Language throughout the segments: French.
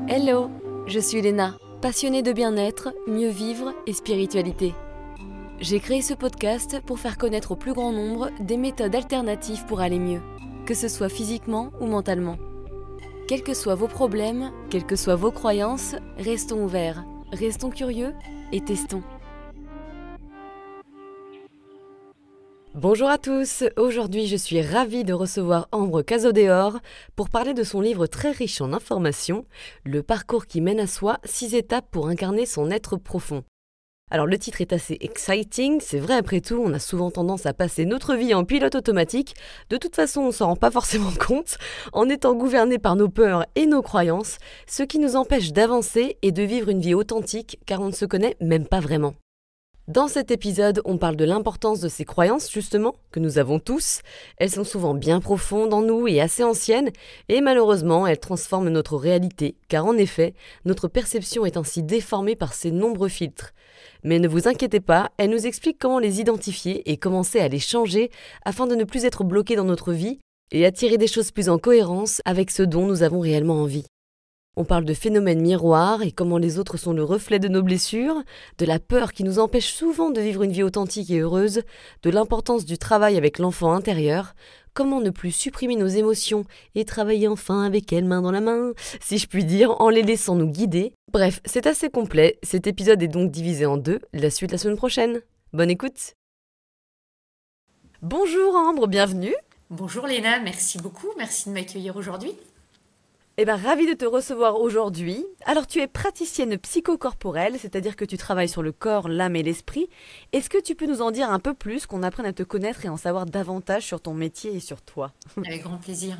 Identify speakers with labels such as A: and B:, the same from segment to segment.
A: Hello, je suis Léna, passionnée de bien-être, mieux vivre et spiritualité. J'ai créé ce podcast pour faire connaître au plus grand nombre des méthodes alternatives pour aller mieux, que ce soit physiquement ou mentalement. Quels que soient vos problèmes, quelles que soient vos croyances, restons ouverts, restons curieux et testons. Bonjour à tous, aujourd'hui je suis ravie de recevoir Ambre Cazodéor pour parler de son livre très riche en informations, Le parcours qui mène à soi, 6 étapes pour incarner son être profond. Alors le titre est assez exciting, c'est vrai après tout, on a souvent tendance à passer notre vie en pilote automatique, de toute façon on s'en rend pas forcément compte, en étant gouverné par nos peurs et nos croyances, ce qui nous empêche d'avancer et de vivre une vie authentique car on ne se connaît même pas vraiment. Dans cet épisode, on parle de l'importance de ces croyances, justement, que nous avons tous. Elles sont souvent bien profondes en nous et assez anciennes, et malheureusement, elles transforment notre réalité, car en effet, notre perception est ainsi déformée par ces nombreux filtres. Mais ne vous inquiétez pas, elle nous explique comment les identifier et commencer à les changer afin de ne plus être bloqués dans notre vie et attirer des choses plus en cohérence avec ce dont nous avons réellement envie. On parle de phénomènes miroirs et comment les autres sont le reflet de nos blessures, de la peur qui nous empêche souvent de vivre une vie authentique et heureuse, de l'importance du travail avec l'enfant intérieur, comment ne plus supprimer nos émotions et travailler enfin avec elles main dans la main, si je puis dire, en les laissant nous guider. Bref, c'est assez complet, cet épisode est donc divisé en deux, la suite la semaine prochaine. Bonne écoute. Bonjour Ambre, bienvenue.
B: Bonjour Léna, merci beaucoup, merci de m'accueillir aujourd'hui.
A: Ravie de te recevoir aujourd'hui. Alors, tu es praticienne psychocorporelle, c'est-à-dire que tu travailles sur le corps, l'âme et l'esprit. Est-ce que tu peux nous en dire un peu plus, qu'on apprenne à te connaître et en savoir davantage sur ton métier et sur toi?
B: Avec grand plaisir.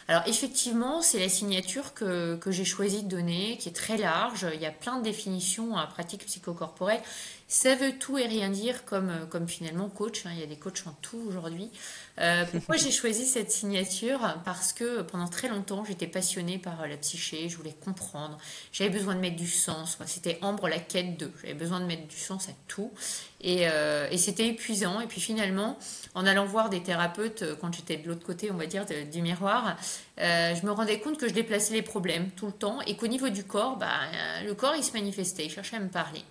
B: Alors effectivement, c'est la signature que j'ai choisi de donner, qui est très large. Il y a plein de définitions à pratique psychocorporelle. Ça veut tout et rien dire comme finalement coach. Il y a des coachs en tout aujourd'hui. Pourquoi j'ai choisi cette signature? Parce que pendant très longtemps, j'étais passionnée par la psyché, je voulais comprendre. J'avais besoin de mettre du sens. Moi, c'était Ambre la quête de. J'avais besoin de mettre du sens à tout. Et c'était épuisant. Et puis finalement, en allant voir des thérapeutes quand j'étais de l'autre côté, on va dire, du miroir, je me rendais compte que je déplaçais les problèmes tout le temps et qu'au niveau du corps, le corps, il se manifestait, il cherchait à me parler.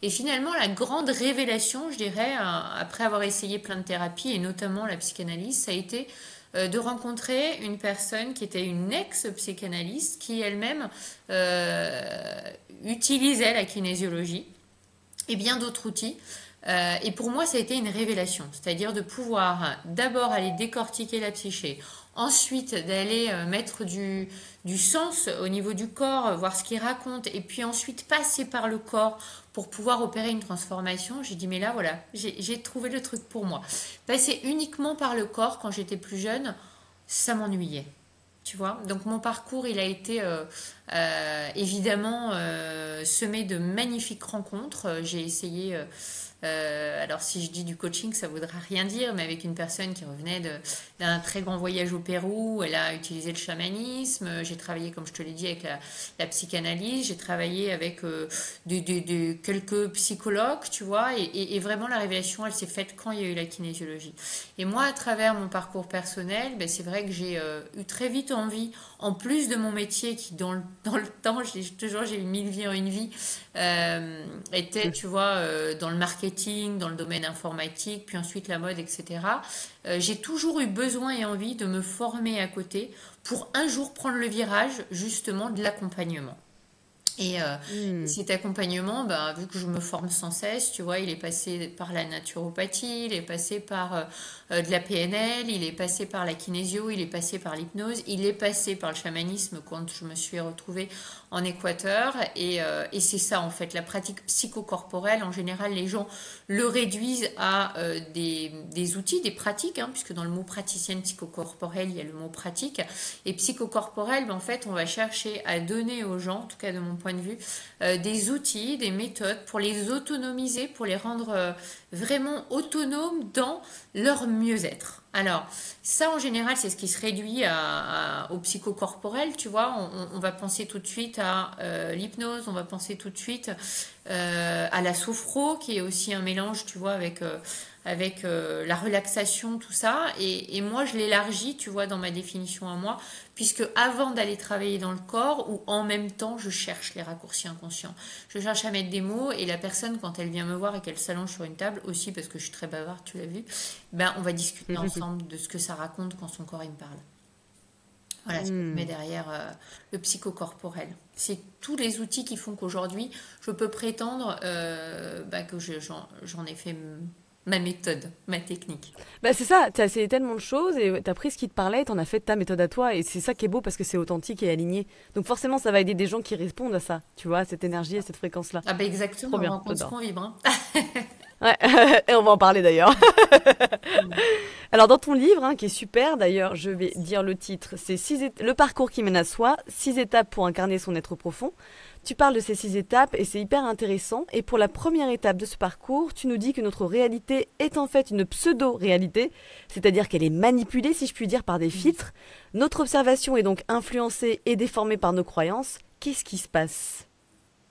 B: Et finalement, la grande révélation, je dirais, après avoir essayé plein de thérapies, et notamment la psychanalyse, ça a été de rencontrer une personne qui était une ex-psychanalyste, qui elle-même utilisait la kinésiologie et bien d'autres outils. Et pour moi, ça a été une révélation, c'est-à-dire de pouvoir d'abord aller décortiquer la psyché, ensuite d'aller mettre du sens au niveau du corps, voir ce qu'il raconte, et puis ensuite passer par le corps pour pouvoir opérer une transformation. J'ai dit, mais là, voilà, j'ai trouvé le truc pour moi. Passer uniquement par le corps quand j'étais plus jeune, ça m'ennuyait. Tu vois, donc mon parcours, il a été évidemment semé de magnifiques rencontres. J'ai essayé, alors si je dis du coaching, ça voudra rien dire, mais avec une personne qui revenait d'un très grand voyage au Pérou, elle a utilisé le chamanisme. J'ai travaillé, comme je te l'ai dit, avec la psychanalyse. J'ai travaillé avec quelques psychologues, tu vois, et vraiment la révélation, elle s'est faite quand il y a eu la kinésiologie. Et moi, à travers mon parcours personnel, c'est vrai que j'ai eu très vite envie, en plus de mon métier qui dans le temps, toujours j'ai eu 1000 vies en une vie, était, tu vois, dans le marketing, dans le domaine informatique, puis ensuite la mode, etc. J'ai toujours eu besoin et envie de me former à côté pour un jour prendre le virage justement de l'accompagnement. Et cet accompagnement, vu que je me forme sans cesse, tu vois, il est passé par la naturopathie, il est passé par de la PNL, il est passé par la kinésio, il est passé par l'hypnose, il est passé par le chamanisme quand je me suis retrouvée en Équateur. Et c'est ça, en fait, la pratique psychocorporelle. En général, les gens le réduisent à des outils, des pratiques, puisque dans le mot praticienne psychocorporelle, il y a le mot pratique. Et psychocorporelle, en fait, on va chercher à donner aux gens, en tout cas de mon point de vue, des outils, des méthodes pour les autonomiser, pour les rendre vraiment autonomes dans leur mieux-être. Alors, ça en général, c'est ce qui se réduit au psychocorporel, tu vois. On va penser tout de suite à l'hypnose, on va penser tout de suite à la sophro, qui est aussi un mélange, tu vois, avec avec la relaxation, tout ça. Et moi, je l'élargis, tu vois, dans ma définition à moi, puisque avant d'aller travailler dans le corps, ou en même temps, je cherche les raccourcis inconscients. Je cherche à mettre des mots, et la personne, quand elle vient me voir et qu'elle s'allonge sur une table, aussi parce que je suis très bavarde, tu l'as vu, ben, on va discuter ensemble de ce que ça raconte quand son corps il me parle. Voilà ce que je mets
A: Hmm.
B: derrière le psychocorporel. C'est tous les outils qui font qu'aujourd'hui, je peux prétendre bah, que j'en ai fait ma méthode, ma technique.
A: Bah c'est ça, t'as essayé tellement de choses et t'as pris ce qui te parlait, t'en as fait ta méthode à toi et c'est ça qui est beau parce que c'est authentique et aligné. Donc forcément ça va aider des gens qui répondent à ça, tu vois, à cette énergie et cette fréquence-là.
B: Ah ben
A: Trop
B: exactement, on
A: bien,
B: rencontre ce
A: j'adore.
B: qu'on vibre. Hein.
A: Ouais, et on va en parler d'ailleurs. Alors dans ton livre, qui est super d'ailleurs, je vais dire le titre, c'est le parcours qui mène à soi, 6 étapes pour incarner son être profond. Tu parles de ces 6 étapes et c'est hyper intéressant. Et pour la première étape de ce parcours, tu nous dis que notre réalité est en fait une pseudo-réalité, c'est-à-dire qu'elle est manipulée, si je puis dire, par des filtres. Notre observation est donc influencée et déformée par nos croyances. Qu'est-ce qui se passe?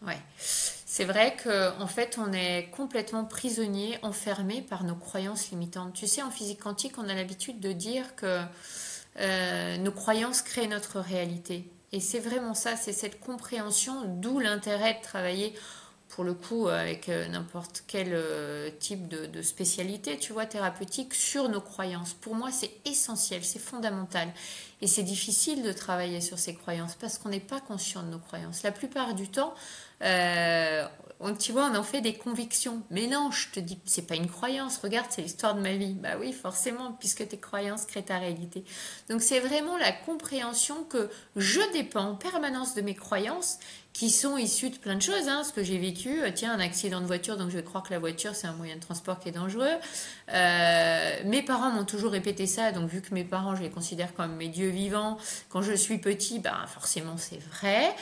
B: Ouais. C'est vrai qu'en fait, on est complètement prisonnier, enfermé par nos croyances limitantes. Tu sais, en physique quantique, on a l'habitude de dire que nos croyances créent notre réalité. Et c'est vraiment ça, c'est cette compréhension, d'où l'intérêt de travailler, pour le coup, avec n'importe quel type de spécialité, tu vois, thérapeutique, sur nos croyances. Pour moi, c'est essentiel, c'est fondamental. Et c'est difficile de travailler sur ces croyances parce qu'on n'est pas conscient de nos croyances. La plupart du temps, euh, tu vois, on en fait des convictions. Mais non, je te dis, c'est pas une croyance. Regarde, c'est l'histoire de ma vie. Bah oui, forcément, puisque tes croyances créent ta réalité. Donc c'est vraiment la compréhension que je dépends en permanence de mes croyances qui sont issues de plein de choses. Hein. Ce que j'ai vécu, tiens, un accident de voiture, donc je vais croire que la voiture, c'est un moyen de transport qui est dangereux. Mes parents m'ont toujours répété ça, donc vu que mes parents, je les considère comme mes dieux vivants, quand je suis petit, ben forcément c'est vrai.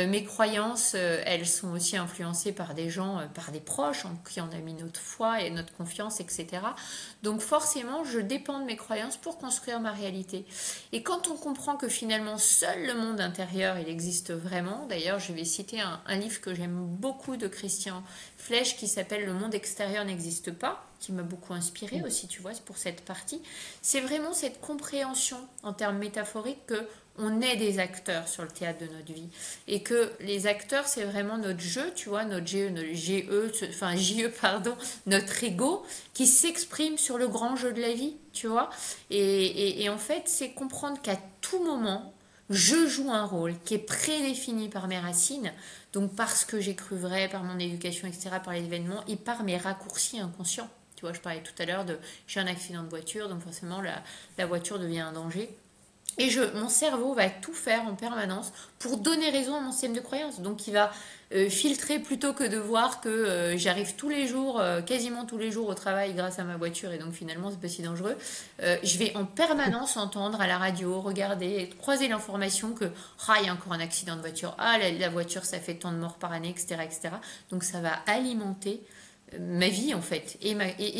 B: Mes croyances, elles sont aussi influencées par des gens, par des proches en qui on a mis notre foi et notre confiance, etc. Donc forcément, je dépends de mes croyances pour construire ma réalité. Et quand on comprend que finalement seul le monde intérieur, il existe vraiment, d'ailleurs je vais citer un livre que j'aime beaucoup de Christian Flèche qui s'appelle Le monde extérieur n'existe pas, qui m'a beaucoup inspiré aussi, tu vois, pour cette partie. C'est vraiment cette compréhension en termes métaphoriques que on est des acteurs sur le théâtre de notre vie et que les acteurs c'est vraiment notre jeu, tu vois, notre GE, notre GE, enfin JE pardon, notre ego qui s'exprime sur le grand jeu de la vie, tu vois. Et en fait, c'est comprendre qu'à tout moment, je joue un rôle qui est prédéfini par mes racines, donc parce que j'ai cru vrai, par mon éducation, etc., par les événements et par mes raccourcis inconscients. Tu vois, je parlais tout à l'heure de j'ai un accident de voiture, donc forcément la voiture devient un danger. Et mon cerveau va tout faire en permanence pour donner raison à mon système de croyance. Donc il va filtrer plutôt que de voir que j'arrive tous les jours, quasiment tous les jours au travail grâce à ma voiture et donc finalement c'est pas si dangereux. Je vais en permanence entendre à la radio, regarder, croiser l'information que ah, il y a encore un accident de voiture, ah la voiture ça fait tant de morts par année, etc., etc. Donc ça va alimenter ma vie en fait et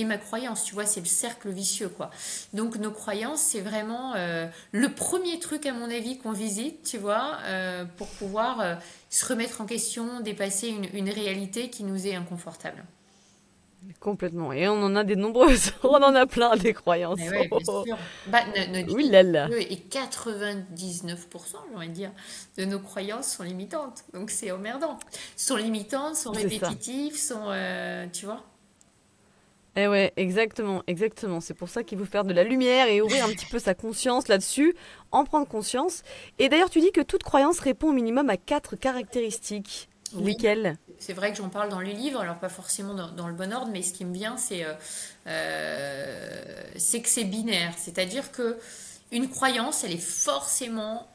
B: ma croyance, tu vois, c'est le cercle vicieux quoi. Donc nos croyances c'est vraiment le premier truc à mon avis qu'on visite, tu vois, pour pouvoir se remettre en question, dépasser une réalité qui nous est inconfortable.
A: Complètement. Et on en a des nombreuses. On en a plein des croyances.
B: Mais oui, bien sûr. Bah, notre
A: Ouh
B: vie
A: là là.
B: et 99%, j'ai envie de dire, de nos croyances sont limitantes. Donc c'est emmerdant. Sont limitantes, sont
A: C'est ça.
B: répétitives, sont, tu vois.
A: Eh ouais, exactement, exactement. C'est pour ça qu'il faut faire de la lumière et ouvrir un petit peu sa conscience là-dessus, en prendre conscience. Et d'ailleurs, tu dis que toute croyance répond au minimum à 4 caractéristiques.
B: Oui,
A: Lesquelles?
B: c'est vrai que j'en parle dans les livres, alors pas forcément dans le bon ordre, mais ce qui me vient, c'est que c'est binaire. C'est-à-dire que une croyance, elle est forcément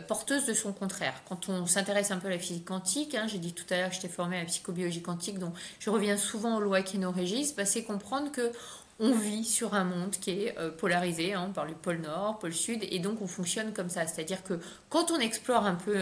B: porteuse de son contraire. Quand on s'intéresse un peu à la physique quantique, hein, j'ai dit tout à l'heure que j'étais formée à la psychobiologie quantique, donc je reviens souvent aux lois qui nous régissent, bah, c'est comprendre que on vit sur un monde qui est polarisé hein, par le pôle nord, pôle sud, et donc on fonctionne comme ça. C'est-à-dire que quand on explore un peu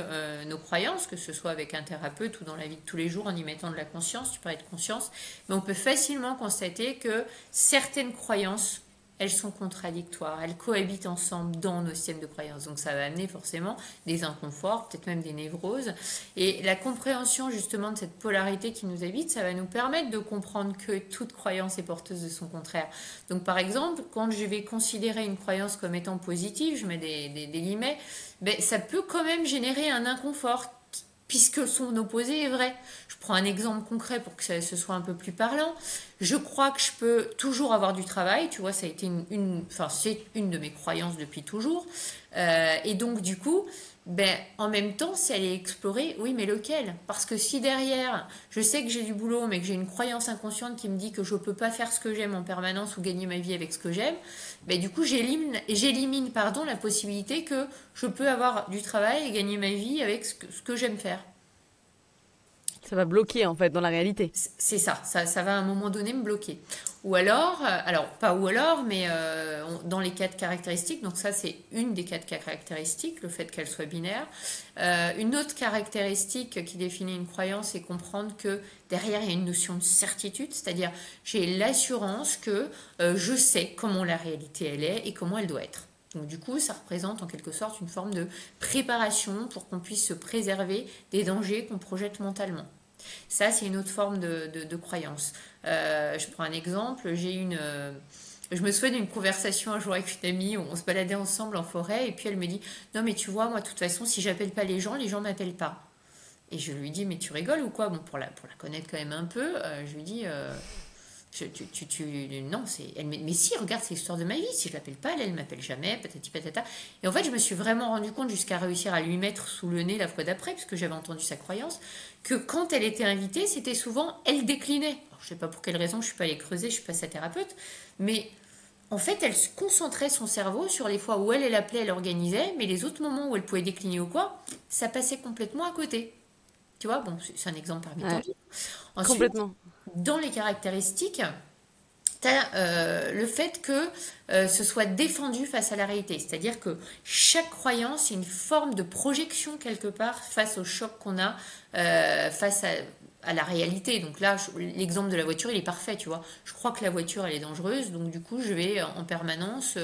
B: nos croyances, que ce soit avec un thérapeute ou dans la vie de tous les jours en y mettant de la conscience, tu parlais de conscience, mais on peut facilement constater que certaines croyances elles sont contradictoires, elles cohabitent ensemble dans nos systèmes de croyances. Donc ça va amener forcément des inconforts, peut-être même des névroses. Et la compréhension justement de cette polarité qui nous habite, ça va nous permettre de comprendre que toute croyance est porteuse de son contraire. Donc par exemple, quand je vais considérer une croyance comme étant positive, je mets des guillemets, ben, ça peut quand même générer un inconfort puisque son opposé est vrai. Je prends un exemple concret pour que ce soit un peu plus parlant. Je crois que je peux toujours avoir du travail, tu vois, ça a été enfin, c'est une de mes croyances depuis toujours. Et donc, du coup, ben, en même temps, c'est aller explorer, oui, mais lequel? Parce que si derrière, je sais que j'ai du boulot, mais que j'ai une croyance inconsciente qui me dit que je ne peux pas faire ce que j'aime en permanence ou gagner ma vie avec ce que j'aime, ben, du coup, j'élimine la possibilité que je peux avoir du travail et gagner ma vie avec ce que j'aime faire.
A: Ça va bloquer en fait dans la réalité.
B: C'est ça va à un moment donné me bloquer. Ou alors, alors pas ou alors, mais dans les quatre caractéristiques, donc ça c'est une des quatre caractéristiques, le fait qu'elle soit binaire. Une autre caractéristique qui définit une croyance, c'est comprendre que derrière il y a une notion de certitude, c'est-à-dire j'ai l'assurance que je sais comment la réalité elle est et comment elle doit être. Donc du coup, ça représente en quelque sorte une forme de préparation pour qu'on puisse se préserver des dangers qu'on projette mentalement. Ça, c'est une autre forme de croyance. Je prends un exemple. Je me souviens d'une conversation un jour avec une amie où on se baladait ensemble en forêt et puis elle me dit non mais tu vois, moi de toute façon, si j'appelle pas les gens m'appellent pas. Et je lui dis mais tu rigoles ou quoi? Bon, pour la connaître quand même un peu, je lui dis non, mais si, regarde, c'est l'histoire de ma vie. Si je l'appelle pas, elle m'appelle jamais, patati patata. Et en fait, je me suis vraiment rendu compte jusqu'à réussir à lui mettre sous le nez la fois d'après, puisque j'avais entendu sa croyance, que quand elle était invitée, c'était souvent, elle déclinait. Alors, je sais pas pour quelle raison, je suis pas allée creuser, je suis pas sa thérapeute, mais en fait, elle se concentrait son cerveau sur les fois où elle appelait, elle organisait, mais les autres moments où elle pouvait décliner ou quoi, ça passait complètement à côté. Tu vois, bon, c'est un exemple parmi tant
A: Ouais,
B: d'autres. Ensuite,
A: complètement.
B: dans les caractéristiques, tu as le fait que ce soit défendu face à la réalité. C'est-à-dire que chaque croyance est une forme de projection quelque part face au choc qu'on a face à la réalité. Donc là, l'exemple de la voiture, il est parfait, tu vois. Je crois que la voiture, elle est dangereuse, donc du coup, je vais en permanence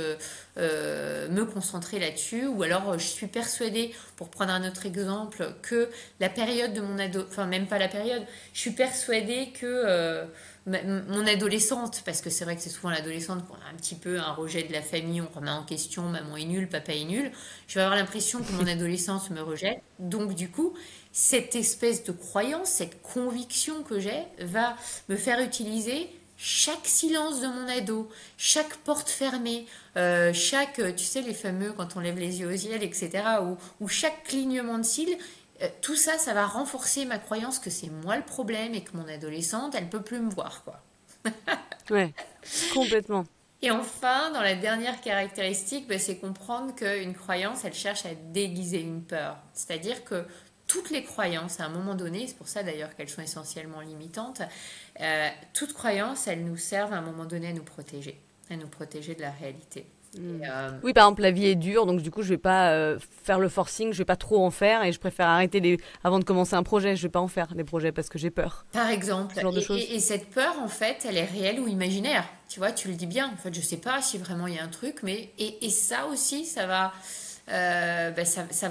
B: me concentrer là-dessus. Ou alors, je suis persuadée, pour prendre un autre exemple, que la période de mon ado... Enfin, même pas la période. Je suis persuadée que mon adolescente, parce que c'est vrai que c'est souvent l'adolescente qu'on a un petit peu un rejet de la famille, on remet en question, maman est nulle, papa est nul, je vais avoir l'impression que mon adolescence me rejette. Donc du coup, cette espèce de croyance, cette conviction que j'ai, va me faire utiliser chaque silence de mon ado, chaque porte fermée, tu sais, les fameux quand on lève les yeux au ciel, etc., ou chaque clignement de cils, tout ça, ça va renforcer ma croyance que c'est moi le problème et que mon adolescente, elle peut plus me voir, quoi.
A: Ouais, complètement.
B: Et enfin, dans la dernière caractéristique, ben, c'est comprendre qu'une croyance, elle cherche à déguiser une peur. C'est-à-dire que toutes les croyances, à un moment donné, c'est pour ça d'ailleurs qu'elles sont essentiellement limitantes, toutes croyances, elles nous servent à un moment donné à nous protéger de la réalité.
A: Mm.
B: Et,
A: Oui, par exemple, la vie est dure, donc du coup, je vais pas faire le forcing, je vais pas trop en faire et je préfère arrêter avant de commencer un projet. Je vais pas en faire des projets parce que j'ai peur.
B: par exemple,
A: Ce genre de choses.
B: et cette peur, en fait, elle est réelle ou imaginaire. Tu vois, tu le dis bien. En fait, je sais pas si vraiment il y a un truc, mais et ça aussi, ça va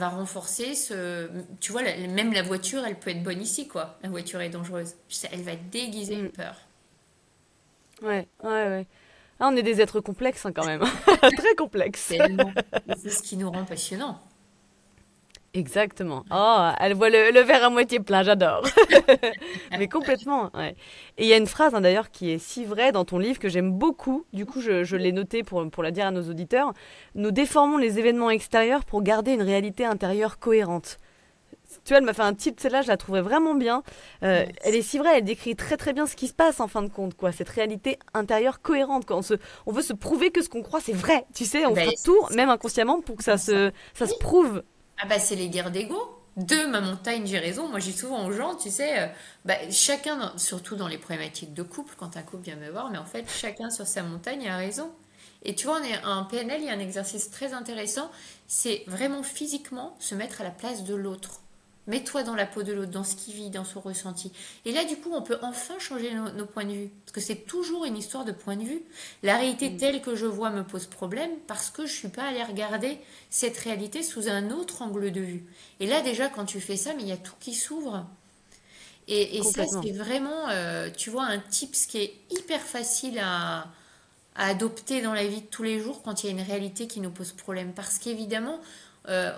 B: renforcer ce. Tu vois, même la voiture, elle peut être bonne ici, quoi. La voiture est dangereuse. Elle va déguiser une
A: Mm.
B: peur.
A: Ouais, ouais, ouais. Ah, on est des êtres complexes hein, quand même. Très complexes.
B: Tellement. Et c'est ce qui nous rend passionnants.
A: Exactement. Oh, elle voit le verre à moitié plein, j'adore. Mais complètement, ouais. Et il y a une phrase hein, d'ailleurs qui est si vraie dans ton livre que j'aime beaucoup. Du coup, je l'ai notée pour la dire à nos auditeurs. Nous déformons les événements extérieurs pour garder une réalité intérieure cohérente. Tu vois, elle m'a fait un titre, celle-là, je la trouvais vraiment bien. Elle est
B: Merci.
A: si vraie, elle décrit très très bien ce qui se passe en fin de compte, quoi. Cette réalité intérieure cohérente, quoi. On veut se prouver que ce qu'on croit, c'est vrai. Tu sais, on
B: Ben,
A: fera tout,
B: c'est
A: même inconsciemment, pour que
B: exactement ça.
A: ça
B: Oui.
A: se prouve.
B: Ah bah c'est les guerres d'ego. De ma montagne, j'ai raison. Moi, je dis souvent aux gens, tu sais, bah, chacun, surtout dans les problématiques de couple, quand un couple vient me voir, mais en fait, chacun sur sa montagne a raison. Et tu vois, en PNL, il y a un exercice très intéressant, c'est vraiment physiquement se mettre à la place de l'autre. Mets-toi dans la peau de l'autre, dans ce qu'il vit, dans son ressenti. Et là, du coup, on peut enfin changer nos points de vue. Parce que c'est toujours une histoire de point de vue. La réalité
A: Mm.
B: telle que je vois me pose problème parce que je ne suis pas allée regarder cette réalité sous un autre angle de vue. Et là, déjà, quand tu fais ça, mais il y a tout qui s'ouvre. Et ça,
A: Complètement.
B: c'est vraiment, tu vois, un tips qui est hyper facile à adopter dans la vie de tous les jours quand il y a une réalité qui nous pose problème. Parce qu'évidemment,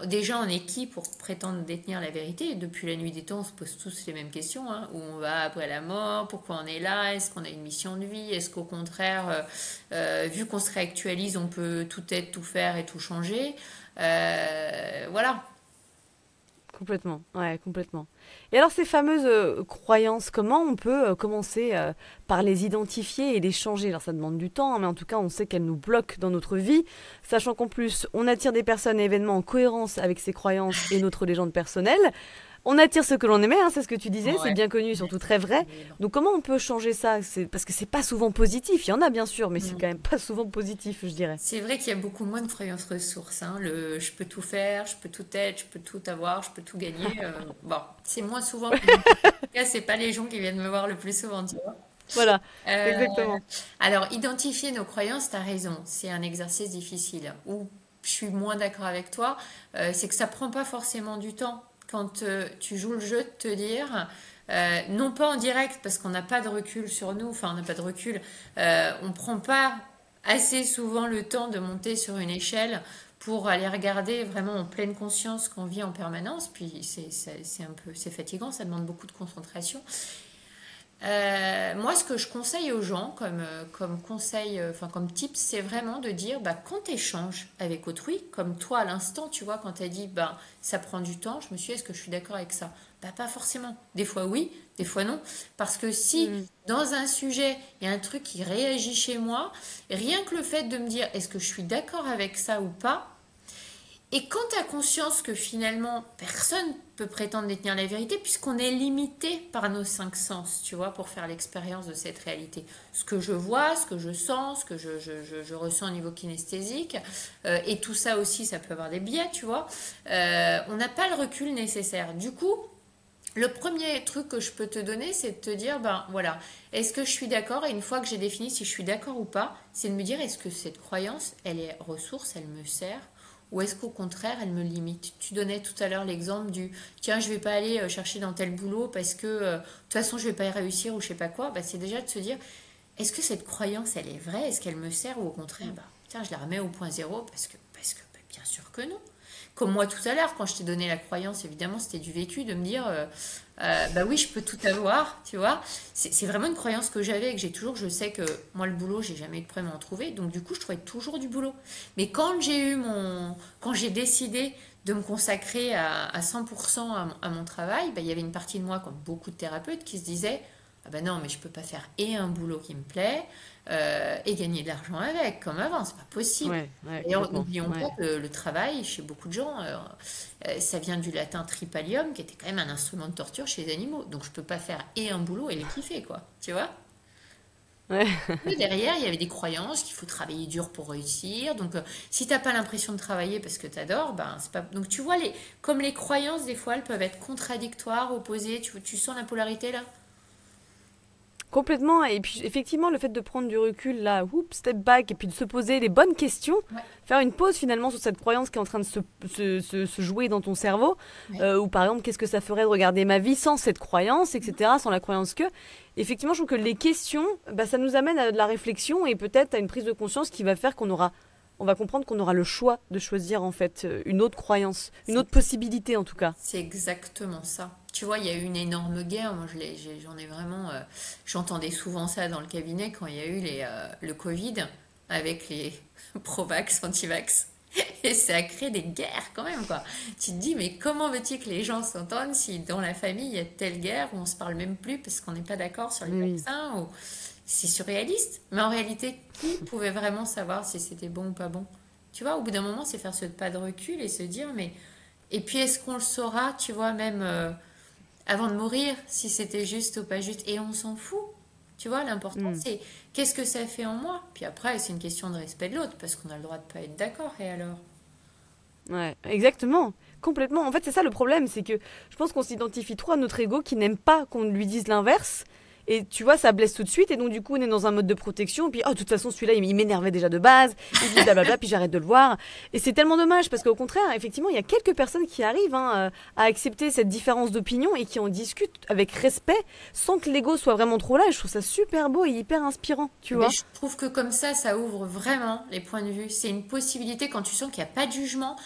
B: déjà on est qui pour prétendre détenir la vérité? Depuis la nuit des temps, on se pose tous les mêmes questions, hein. Où on va après la mort? Pourquoi on est là? Est-ce qu'on a une mission de vie? Est-ce qu'au contraire, vu qu'on se réactualise, on peut tout être, tout faire et tout changer? Voilà.
A: Complètement, ouais, complètement. Et alors ces fameuses croyances, comment on peut commencer par les identifier et les changer? Alors ça demande du temps, hein, mais en tout cas on sait qu'elles nous bloquent dans notre vie, sachant qu'en plus on attire des personnes et événements en cohérence avec ses croyances et notre légende personnelle. On attire ce que l'on aimait, hein, c'est ce que tu disais, c'est
B: Ouais.
A: bien connu, surtout très vrai. Donc comment on peut changer ça? Parce que c'est pas souvent positif, il y en a bien sûr, mais c'est quand même pas souvent positif, je dirais.
B: C'est vrai qu'il y a beaucoup moins de croyances ressources, hein. Le je peux tout faire, je peux tout être, je peux tout avoir, je peux tout gagner. Bon, c'est moins souvent que en tout cas, c'est pas les gens qui viennent me voir le plus souvent, tu vois.
A: Voilà,
B: Euh,
A: exactement.
B: alors, identifier nos croyances, t'as raison, c'est un exercice difficile. Où je suis moins d'accord avec toi, c'est que ça prend pas forcément du temps. Quand tu joues le jeu de te dire, non pas en direct parce qu'on n'a pas de recul sur nous, enfin on n'a pas de recul, on prend pas assez souvent le temps de monter sur une échelle pour aller regarder vraiment en pleine conscience ce qu'on vit en permanence. Puis c'est un peu, c'est fatigant, ça demande beaucoup de concentration. Moi, ce que je conseille aux gens comme conseil, enfin comme tips, c'est vraiment de dire, bah, quand tu échanges avec autrui, comme toi à l'instant, tu vois, quand tu as dit, bah, ça prend du temps, je me suis dit, est-ce que je suis d'accord avec ça? Bah, pas forcément. Des fois oui, des fois non. Parce que si
A: Mm.
B: dans un sujet, il y a un truc qui réagit chez moi, rien que le fait de me dire, est-ce que je suis d'accord avec ça ou pas, et quand tu as conscience que finalement personne peut prétendre détenir la vérité puisqu'on est limité par nos cinq sens, tu vois, pour faire l'expérience de cette réalité. Ce que je vois, ce que je sens, ce que je ressens au niveau kinesthésique, et tout ça aussi, ça peut avoir des biais, tu vois. On n'a pas le recul nécessaire. Du coup, le premier truc que je peux te donner, c'est de te dire, ben voilà, est-ce que je suis d'accord? Et une fois que j'ai défini si je suis d'accord ou pas, c'est de me dire, est-ce que cette croyance, elle est ressource, elle me sert? Ou est-ce qu'au contraire, elle me limite? Tu donnais tout à l'heure l'exemple du, tiens, je vais pas aller chercher dans tel boulot parce que de toute façon, je vais pas y réussir ou je sais pas quoi. Bah, c'est déjà de se dire, est-ce que cette croyance, elle est vraie? Est-ce qu'elle me sert? Ou au contraire, bah, tiens, je la remets au point zéro parce que bah, bien sûr que non. Comme moi tout à l'heure, quand je t'ai donné la croyance, évidemment, c'était du vécu de me dire, bah oui, je peux tout avoir, tu vois. C'est vraiment une croyance que j'avais et que j'ai toujours. Je sais que moi, le boulot, j'ai jamais eu de problème à en trouver. Donc, du coup, je trouvais toujours du boulot. Mais quand j'ai décidé de me consacrer à 100% à mon travail, bah, il y avait une partie de moi, comme beaucoup de thérapeutes, qui se disait, ah ben non, mais je peux pas faire et un boulot qui me plaît et gagner de l'argent avec, comme avant, c'est pas possible.
A: Ouais, ouais,
B: D'ailleurs,
A: complètement.
B: n'oublions pas
A: Ouais.
B: que le travail, chez beaucoup de gens, ça vient du latin tripalium, qui était quand même un instrument de torture chez les animaux. Donc je peux pas faire et un boulot et le kiffer, quoi. Tu vois?
A: Ouais.
B: Et derrière, il y avait des croyances qu'il faut travailler dur pour réussir. Donc, si t'as pas l'impression de travailler parce que t'adores, ben c'est pas. Donc, tu vois, comme les croyances, des fois, elles peuvent être contradictoires, opposées. Tu sens la polarité là?
A: Complètement. Et puis, effectivement, le fait de prendre du recul, là, whoop, step back, et puis de se poser les bonnes questions,
B: Ouais.
A: faire une pause finalement sur cette croyance qui est en train de se jouer dans ton cerveau,
B: Ouais.
A: ou par exemple, qu'est-ce que ça ferait de regarder ma vie sans cette croyance, etc., sans la croyance que. Effectivement, je trouve que les questions, bah, ça nous amène à de la réflexion et peut-être à une prise de conscience qui va faire on va comprendre qu'on aura le choix de choisir en fait une autre croyance, une
B: C'est
A: autre possibilité en tout cas.
B: c'est exactement ça. Tu vois, il y a eu une énorme guerre. Moi, j'en ai vraiment. J'entendais souvent ça dans le cabinet quand il y a eu le Covid avec les pro-vax, anti-vax. Et ça a créé des guerres quand même, quoi. Tu te dis, mais comment veux-tu que les gens s'entendent si dans la famille il y a telle guerre où on se parle même plus parce qu'on n'est pas d'accord sur les
A: Oui,
B: vaccins ou... C'est surréaliste. Mais en réalité, qui pouvait vraiment savoir si c'était bon ou pas bon? Tu vois, au bout d'un moment, c'est faire ce pas de recul et se dire, mais et puis, est-ce qu'on le saura, tu vois, même avant de mourir, si c'était juste ou pas juste? Et on s'en fout. Tu vois, l'important,
A: oui.
B: c'est qu'est-ce que ça fait en moi? Puis après, c'est une question de respect de l'autre, parce qu'on a le droit de pas être d'accord. Et alors?
A: Ouais, exactement. Complètement. En fait, c'est ça le problème, c'est que je pense qu'on s'identifie trop à notre ego qui n'aime pas qu'on lui dise l'inverse. Et tu vois, ça blesse tout de suite. Et donc, du coup, on est dans un mode de protection. Puis, oh, de toute façon, celui-là, il m'énervait déjà de base. Et puis, blablabla, puis j'arrête de le voir. Et c'est tellement dommage parce qu'au contraire, effectivement, il y a quelques personnes qui arrivent à accepter cette différence d'opinion et qui en discutent avec respect sans que l'ego soit vraiment trop là. Et je trouve ça super beau et hyper inspirant, tu
B: Mais
A: vois.
B: je trouve que comme ça ouvre vraiment les points de vue. C'est une possibilité quand tu sens qu'il n'y a pas de jugement.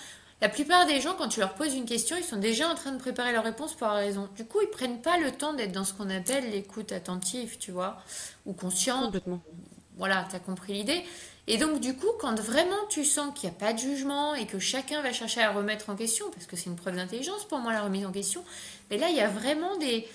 B: La plupart des gens, quand tu leur poses une question, ils sont déjà en train de préparer leur réponse pour avoir raison. Du coup, ils prennent pas le temps d'être dans ce qu'on appelle l'écoute attentive, tu vois, ou consciente.
A: Complètement.
B: Voilà, tu as compris l'idée. Et donc, du coup, quand vraiment tu sens qu'il n'y a pas de jugement et que chacun va chercher à remettre en question, parce que c'est une preuve d'intelligence pour moi, la remise en question, mais là, il y a vraiment des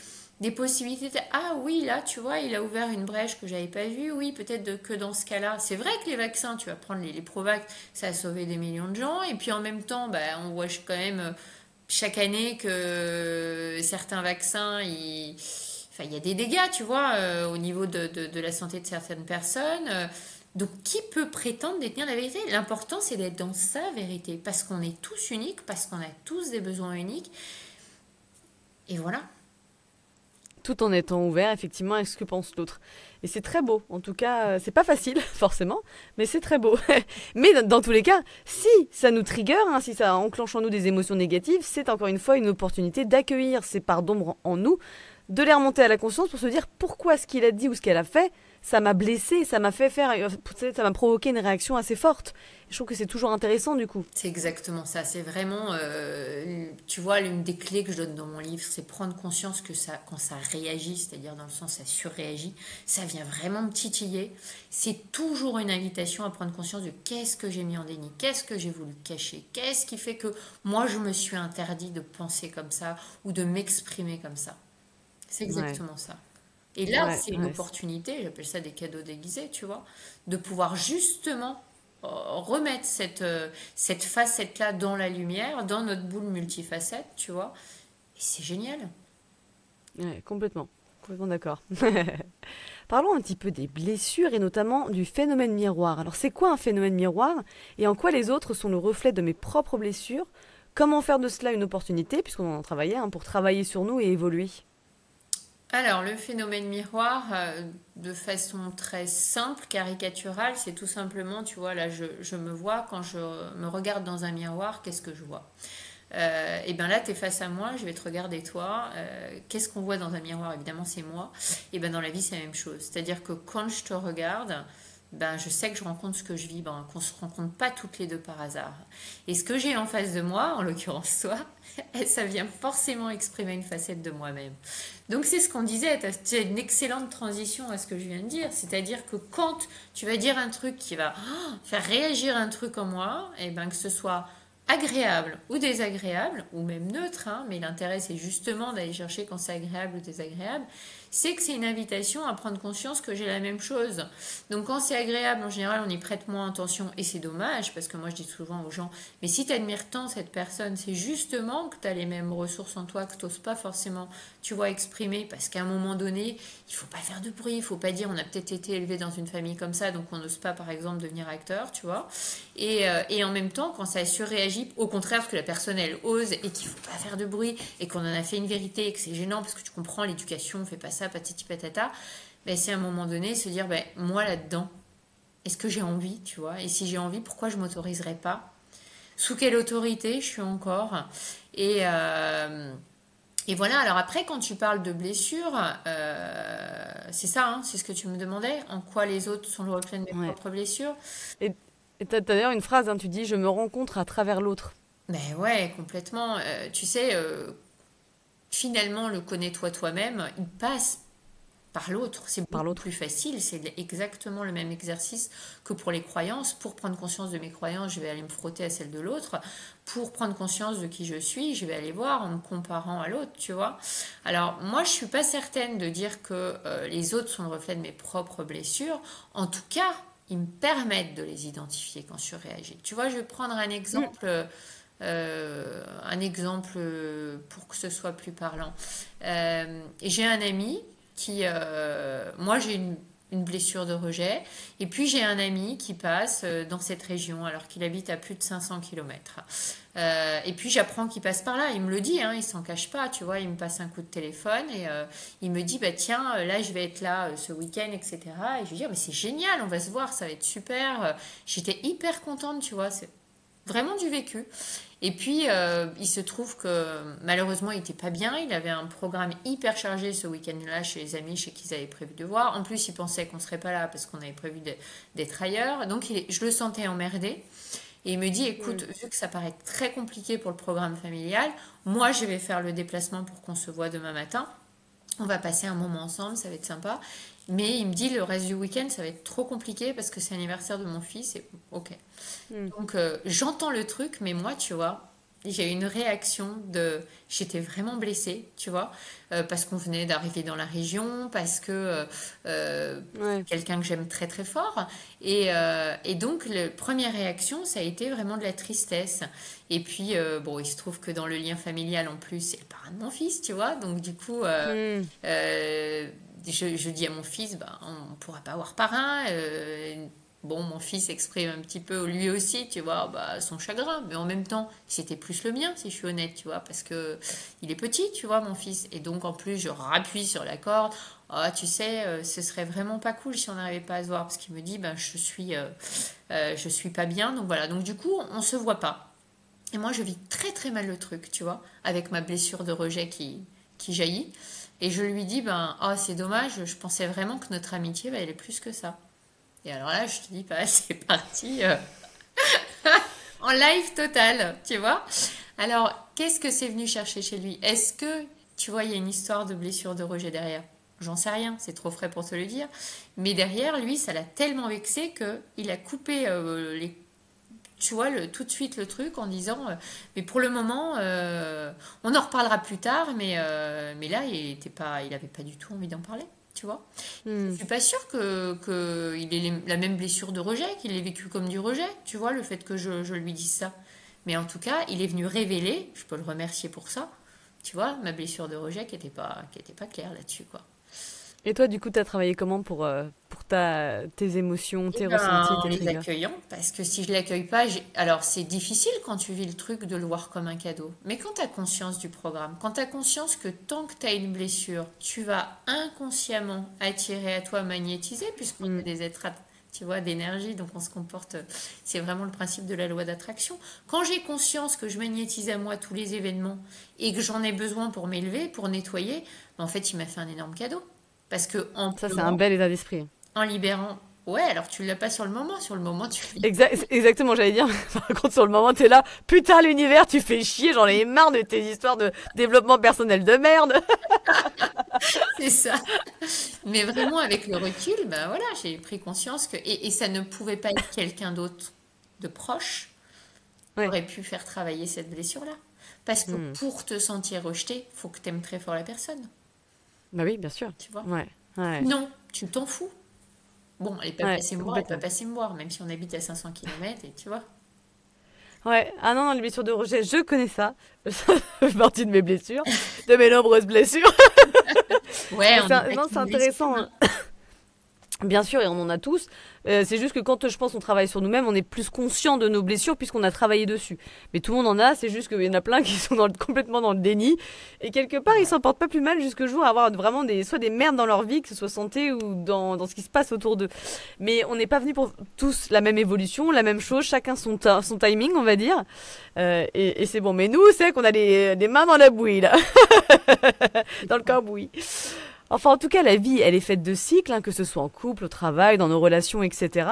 B: possibilités. Ah oui, là, tu vois, il a ouvert une brèche que j'avais pas vue. Oui, peut-être que dans ce cas-là, c'est vrai que les vaccins, tu vas prendre les Provax, ça a sauvé des millions de gens. Et puis en même temps, bah, on voit quand même chaque année que certains vaccins, enfin, il y a des dégâts, tu vois, au niveau de la santé de certaines personnes. Donc, qui peut prétendre détenir la vérité? L'important, c'est d'être dans sa vérité, parce qu'on est tous uniques, parce qu'on a tous des besoins uniques. Et voilà.
A: Tout en étant ouvert effectivement à ce que pense l'autre. Et c'est très beau. En tout cas, c'est pas facile forcément, mais c'est très beau. Mais dans tous les cas, si ça nous trigger, hein, si ça enclenche en nous des émotions négatives, c'est encore une fois une opportunité d'accueillir ces parts d'ombre en nous, de les remonter à la conscience pour se dire pourquoi ce qu'il a dit ou ce qu'elle a fait, ça m'a blessé, ça m'a fait faire, ça m'a provoqué une réaction assez forte. Je trouve que c'est toujours intéressant du coup.
B: C'est exactement ça. C'est vraiment, tu vois, l'une des clés que je donne dans mon livre, c'est prendre conscience que ça, quand ça réagit, c'est-à-dire dans le sens ça surréagit, ça vient vraiment me titiller. C'est toujours une invitation à prendre conscience de qu'est-ce que j'ai mis en déni, qu'est-ce que j'ai voulu cacher, qu'est-ce qui fait que moi je me suis interdit de penser comme ça ou de m'exprimer comme ça. C'est
A: Ouais,
B: exactement ça. Et là,
A: ouais,
B: c'est une
A: ouais.
B: opportunité, j'appelle ça des cadeaux déguisés, tu vois, de pouvoir justement remettre cette facette-là dans la lumière, dans notre boule multifacette, tu vois. Et c'est génial.
A: Ouais, complètement. Complètement d'accord. Parlons un petit peu des blessures et notamment du phénomène miroir. Alors c'est quoi un phénomène miroir et en quoi les autres sont le reflet de mes propres blessures? Comment faire de cela une opportunité, puisqu'on en travaillait, hein, pour travailler sur nous et évoluer?
B: Alors, le phénomène miroir, de façon très simple, caricaturale, c'est tout simplement, tu vois, là, je me vois, quand je me regarde dans un miroir, qu'est-ce que je vois? Et bien là, tu es face à moi, je vais te regarder toi. Qu'est-ce qu'on voit dans un miroir? Évidemment, c'est moi. Et bien dans la vie, c'est la même chose. C'est-à-dire que quand je te regarde, ben, je sais que je rencontre ce que je vis, ben, qu'on ne se rencontre pas toutes les deux par hasard. Et ce que j'ai en face de moi, en l'occurrence toi, ça vient forcément exprimer une facette de moi-même. Donc c'est ce qu'on disait, c'est une excellente transition à ce que je viens de dire. C'est-à-dire que quand tu vas dire un truc qui va faire réagir un truc en moi, et ben que ce soit agréable ou désagréable, ou même neutre, hein, mais l'intérêt c'est justement d'aller chercher quand c'est agréable ou désagréable, c'est que c'est une invitation à prendre conscience que j'ai la même chose. Donc quand c'est agréable, en général, on y prête moins attention et c'est dommage, parce que moi je dis souvent aux gens, mais si tu admires tant cette personne, c'est justement que tu as les mêmes ressources en toi que tu n'oses pas forcément, tu vois, exprimer, parce qu'à un moment donné, il faut pas faire de bruit, il faut pas dire on a peut-être été élevé dans une famille comme ça, donc on n'ose pas par exemple devenir acteur, tu vois. Et en même temps, quand ça surréagit, au contraire, parce que la personne elle ose et qu'il faut pas faire de bruit et qu'on en a fait une vérité et que c'est gênant parce que tu comprends l'éducation, on fait pas ça, patati patata, ben c'est à un moment donné se dire ben moi là-dedans, est-ce que j'ai envie, tu vois? Et si j'ai envie, pourquoi je m'autoriserais pas? Sous quelle autorité je suis encore? Et, euh, et voilà, alors après, quand tu parles de blessures, c'est ça, hein, c'est ce que tu me demandais, en quoi les autres sont le reflet de mes
A: Ouais.
B: propres blessures.
A: Et et t'as d'ailleurs une phrase, hein, tu dis je me rencontre à travers l'autre.
B: Ben ouais, complètement. Tu sais, finalement, le connais-toi toi-même, il passe par l'autre. C'est
A: Par
B: beaucoup
A: l'autre.
B: plus facile. C'est exactement le même exercice que pour les croyances. Pour prendre conscience de mes croyances, je vais aller me frotter à celles de l'autre. Pour prendre conscience de qui je suis, je vais aller voir en me comparant à l'autre, tu vois. Alors, moi, je suis pas certaine de dire que les autres sont le reflet de mes propres blessures. En tout cas, ils me permettent de les identifier quand je surréagis. Tu vois, je vais prendre
A: Mm.
B: un exemple pour que ce soit plus parlant. J'ai un ami qui, moi j'ai une une blessure de rejet. Et puis j'ai un ami qui passe dans cette région alors qu'il habite à plus de 500 km. Et puis j'apprends qu'il passe par là. Il me le dit, hein, il s'en cache pas, tu vois. Il me passe un coup de téléphone et il me dit, bah tiens, là je vais être là ce week-end, etc. Et je lui dis, ah, mais c'est génial, on va se voir, ça va être super. J'étais hyper contente, tu vois. C'est vraiment du vécu. Et puis, il se trouve que malheureusement, il n'était pas bien. Il avait un programme hyper chargé ce week-end-là chez les amis chez qui ils avaient prévu de voir. En plus, il pensait qu'on ne serait pas là parce qu'on avait prévu d'être ailleurs. Donc, je le sentais emmerdé. Et il me dit, écoute, vu que ça paraît très compliqué pour le programme familial, moi, je vais faire le déplacement pour qu'on se voit demain matin. On va passer un moment ensemble, ça va être sympa. Mais il me dit, le reste du week-end, ça va être trop compliqué parce que c'est l'anniversaire de mon fils. Et ok. Donc, j'entends le truc, mais moi, tu vois, j'ai eu une réaction de... J'étais vraiment blessée, tu vois, parce qu'on venait d'arriver dans la région, parce que
A: Ouais.
B: quelqu'un que j'aime très très fort. Et donc, la première réaction, ça a été vraiment de la tristesse. Et puis, bon, il se trouve que dans le lien familial, en plus, c'est le parrain de mon fils, tu vois. Donc, du coup,
A: Hmm.
B: je dis à mon fils, ben, on ne pourra pas avoir parrain. Bon, mon fils exprime un petit peu lui aussi, tu vois, bah, son chagrin. Mais en même temps, c'était plus le mien, si je suis honnête, tu vois, parce que il est petit, tu vois, mon fils. Et donc, en plus, je rappuie sur la corde. Ah, tu sais, ce serait vraiment pas cool si on n'arrivait pas à se voir, parce qu'il me dit, ben, je suis pas bien. Donc voilà. Donc du coup, on se voit pas. Et moi, je vis très très mal le truc, tu vois, avec ma blessure de rejet qui jaillit. Et je lui dis, ben, oh, c'est dommage, je pensais vraiment que notre amitié va aller plus que ça. Et alors là, je te dis, bah, c'est parti en live total, tu vois. Alors, qu'est-ce que c'est venu chercher chez lui? Est-ce que, tu vois, il y a une histoire de blessure de rejet derrière? J'en sais rien, c'est trop frais pour te le dire. Mais derrière, lui, ça l'a tellement vexé que il a coupé tu vois, tout de suite le truc en disant, mais pour le moment, on en reparlera plus tard, mais là, il avait pas du tout envie d'en parler, tu vois. Je
A: Hmm.
B: suis pas sûre que il ait la même blessure de rejet, qu'il l'ait vécu comme du rejet, tu vois, le fait que je lui dise ça. Mais en tout cas, il est venu révéler, je peux le remercier pour ça, tu vois, ma blessure de rejet qui était pas claire là-dessus, quoi.
A: Et toi, du coup, t'as travaillé comment pour tes émotions,
B: Eh
A: tes
B: ben,
A: ressentis,
B: en
A: tes
B: les
A: triggers?
B: accueillant, parce que si je l'accueille pas, alors c'est difficile quand tu vis le truc de le voir comme un cadeau. Mais quand tu as conscience du programme, quand tu as conscience que tant que tu as une blessure, tu vas inconsciemment attirer à toi, magnétiser, puisqu'on est
A: Hmm.
B: des êtres, tu vois, d'énergie, donc on se comporte, c'est vraiment le principe de la loi d'attraction. Quand j'ai conscience que je magnétise à moi tous les événements et que j'en ai besoin pour m'élever, pour nettoyer, ben, en fait, il m'a fait un énorme cadeau. Parce que en
A: Ça, c'est un
B: pleurant,
A: bel état d'esprit.
B: en libérant, ouais, alors tu l'as pas sur le moment tu vis.
A: Exactement, j'allais dire. Par contre, sur le moment, t'es là. Putain, l'univers, tu fais chier. J'en ai marre de tes histoires de développement personnel de merde.
B: C'est ça. Mais vraiment, avec le recul, ben voilà, j'ai pris conscience que. Et ça ne pouvait pas être quelqu'un d'autre de proche qui
A: Ouais.
B: aurait pu faire travailler cette blessure-là. Parce que
A: Hmm.
B: pour te sentir rejeté, faut que tu aimes très fort la personne,
A: Bah oui, bien sûr.
B: tu vois.
A: Ouais. Ouais.
B: Non, tu t'en fous. Bon, elle n'est pas
A: Ouais,
B: passée me voir, elle n'est pas
A: complètement.
B: passée me voir, même si on habite à 500 km, et tu vois.
A: Ouais. Ah non, non, les blessures de rejet, je connais ça. Ça fait partie de mes blessures, de mes nombreuses blessures.
B: Ouais,
A: Mais
B: on n'est pas
A: non, c'est
B: qu'une blessure,
A: intéressant,
B: hein.
A: hein. Bien sûr, et on en a tous. C'est juste que quand je pense on travaille sur nous-mêmes, on est plus conscient de nos blessures puisqu'on a travaillé dessus. Mais tout le monde en a, c'est juste qu'il y en a plein qui sont complètement dans le déni. Et quelque part, ils
B: Ouais.
A: s'en portent pas plus mal jusqu'au jour à avoir vraiment soit des merdes dans leur vie, que ce soit santé ou dans ce qui se passe autour d'eux. Mais on n'est pas venus pour tous la même évolution, la même chose, chacun son timing, on va dire. Et c'est bon. Mais nous, c'est qu'on a les mains dans la bouille, là, dans le cambouis. Enfin, en tout cas, la vie, elle est faite de cycles, hein, que ce soit en couple, au travail, dans nos relations, etc.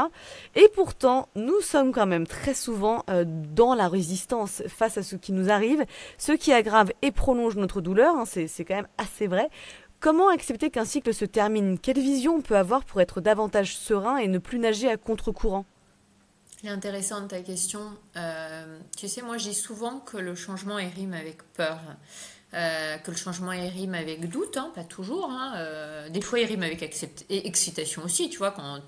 A: Et pourtant, nous sommes quand même très souvent dans la résistance face à ce qui nous arrive, ce qui aggrave et prolonge notre douleur, hein, c'est quand même assez vrai. Comment accepter qu'un cycle se termine? Quelle vision on peut avoir pour être davantage serein et ne plus nager à contre-courant?
B: C'est intéressant ta question. Tu sais, moi, je dis souvent que le changement est rime avec peur. que le changement il rime avec doute, hein, pas toujours. Hein, des fois, il rime avec excitation aussi, tu vois, quand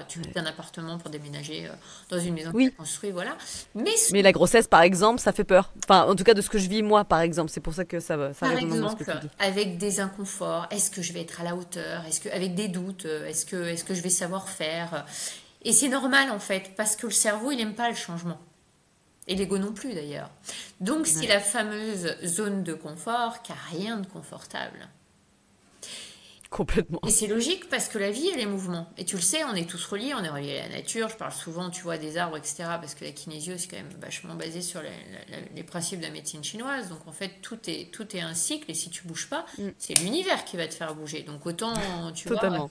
B: tu quittes un appartement pour déménager dans une maison que tu as
A: Oui,
B: construite, voilà. Mais
A: mais la grossesse, par exemple, ça fait peur. Enfin, en tout cas, de ce que je vis moi, par exemple. C'est pour ça que ça
B: par
A: résonne dans ce que
B: exemple,
A: tu dis.
B: avec des inconforts, est-ce que je vais être à la hauteur? Avec des doutes, est-ce que je vais savoir faire? Et c'est normal en fait, parce que le cerveau, il n'aime pas le changement. Et l'ego non plus d'ailleurs. Donc c'est
A: Ouais,
B: la fameuse zone de confort qui n'a rien de confortable.
A: complètement.
B: Et c'est logique parce que la vie, elle est mouvement. Et tu le sais, on est tous reliés, on est reliés à la nature. Je parle souvent, tu vois, des arbres, etc. Parce que la kinésio, c'est quand même vachement basé sur les principes de la médecine chinoise. Donc en fait, tout est un cycle. Et si tu bouges pas,
A: Mm,
B: c'est l'univers qui va te faire bouger. Donc autant, tu vois,
A: totalement.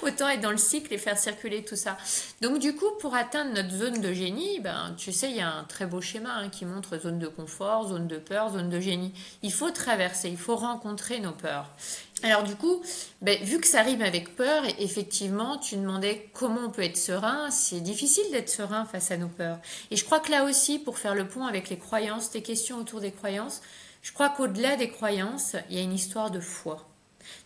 B: autant être dans le cycle et faire circuler tout ça. Donc du coup, pour atteindre notre zone de génie, ben, tu sais, il y a un très beau schéma hein, qui montre zone de confort, zone de peur, zone de génie. Il faut traverser, il faut rencontrer nos peurs. Alors du coup, ben, vu que ça rime avec peur, et effectivement, tu demandais comment on peut être serein. C'est difficile d'être serein face à nos peurs. Et je crois que là aussi, pour faire le pont avec les croyances, tes questions autour des croyances, je crois qu'au-delà des croyances, il y a une histoire de foi.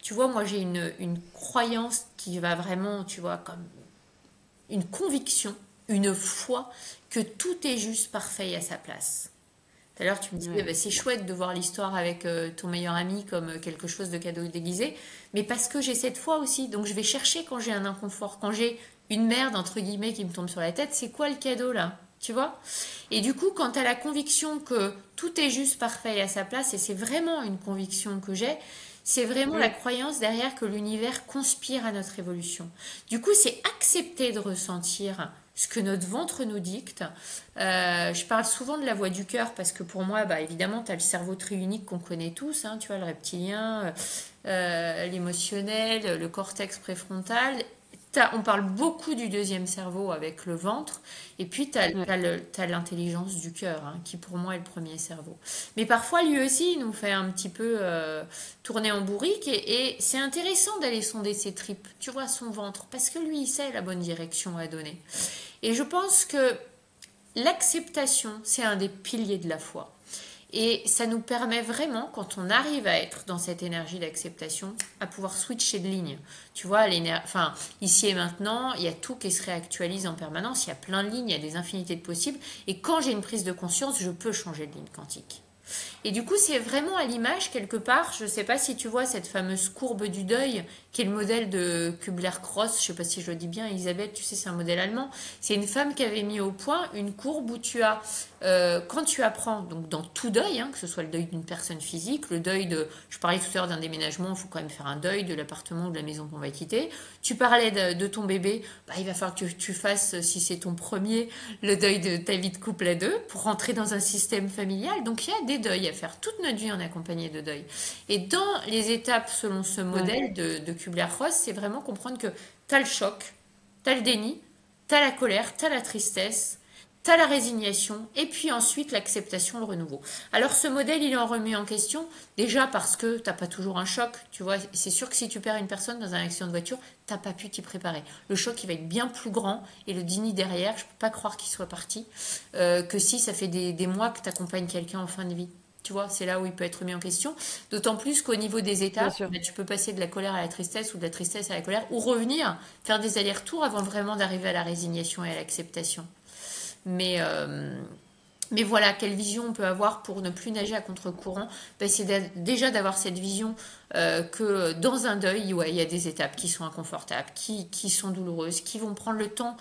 B: Tu vois, moi j'ai une croyance qui va vraiment, tu vois, comme une conviction, une foi que tout est juste parfait et à sa place. Tout à l'heure, tu me disais,
A: Ouais.
B: bah, c'est chouette de voir l'histoire avec ton meilleur ami comme quelque chose de cadeau déguisé, mais parce que j'ai cette foi aussi. Donc je vais chercher quand j'ai un inconfort, quand j'ai une merde, entre guillemets, qui me tombe sur la tête, c'est quoi le cadeau là? Tu vois? Et du coup, quand tu as la conviction que tout est juste parfait et à sa place, et c'est vraiment une conviction que j'ai, c'est vraiment la
A: Mm,
B: croyance derrière que l'univers conspire à notre évolution. Du coup, c'est accepter de ressentir ce que notre ventre nous dicte. Je parle souvent de la voix du cœur parce que pour moi, bah, évidemment, tu as le cerveau triunique qu'on connaît tous, hein, tu vois, le reptilien, l'émotionnel, le cortex préfrontal. On parle beaucoup du deuxième cerveau avec le ventre, et puis tu
A: ouais.
B: as l'intelligence du cœur, hein, qui pour moi est le premier cerveau. Mais parfois, lui aussi, il nous fait un petit peu tourner en bourrique, et c'est intéressant d'aller sonder ses tripes, tu vois, son ventre, parce que lui, il sait la bonne direction à donner. Et je pense que l'acceptation, c'est un des piliers de la foi. Et ça nous permet vraiment, quand on arrive à être dans cette énergie d'acceptation, à pouvoir switcher de ligne. Tu vois, enfin, ici et maintenant, il y a tout qui se réactualise en permanence, il y a plein de lignes, il y a des infinités de possibles. Et quand j'ai une prise de conscience, je peux changer de ligne quantique. Et du coup, c'est vraiment à l'image, quelque part, je ne sais pas si tu vois cette fameuse courbe du deuil, qui est le modèle de Kubler-Ross, je ne sais pas si je le dis bien, Elisabeth, tu sais, c'est un modèle allemand. C'est une femme qui avait mis au point une courbe où tu as, quand tu apprends, donc dans tout deuil, hein, que ce soit le deuil d'une personne physique, le deuil de, je parlais tout à l'heure d'un déménagement, il faut quand même faire un deuil de l'appartement ou de la maison qu'on va quitter. Tu parlais de ton bébé, bah, il va falloir que tu fasses, si c'est ton premier, le deuil de ta vie de couple à deux, pour rentrer dans un système familial. Donc il y a des deuils à faire. Toute notre vie, on est accompagné de deuil. Et dans les étapes selon ce
A: Ouais.
B: modèle de Kubler-Ross, c'est vraiment comprendre que tu as le choc, tu as le déni, tu as la colère, tu as la tristesse, tu as la résignation, et puis ensuite l'acceptation, le renouveau. Alors ce modèle, il est en remis en question, déjà parce que tu n'as pas toujours un choc. Tu vois, c'est sûr que si tu perds une personne dans un accident de voiture, tu n'as pas pu t'y préparer. Le choc, il va être bien plus grand, et le déni derrière, je ne peux pas croire qu'il soit parti, que si ça fait des mois que tu accompagnes quelqu'un en fin de vie. Tu vois, c'est là où il peut être mis en question. D'autant plus qu'au niveau des
A: Bien
B: étapes,
A: sûr.
B: bah, tu peux passer de la colère à la tristesse ou de la tristesse à la colère, ou revenir, faire des allers-retours avant vraiment d'arriver à la résignation et à l'acceptation. Mais, euh, mais voilà, quelle vision on peut avoir pour ne plus nager à contre-courant? Ben, c'est déjà d'avoir cette vision que dans un deuil, ouais, il y a des étapes qui sont inconfortables, qui sont douloureuses, qui vont prendre le temps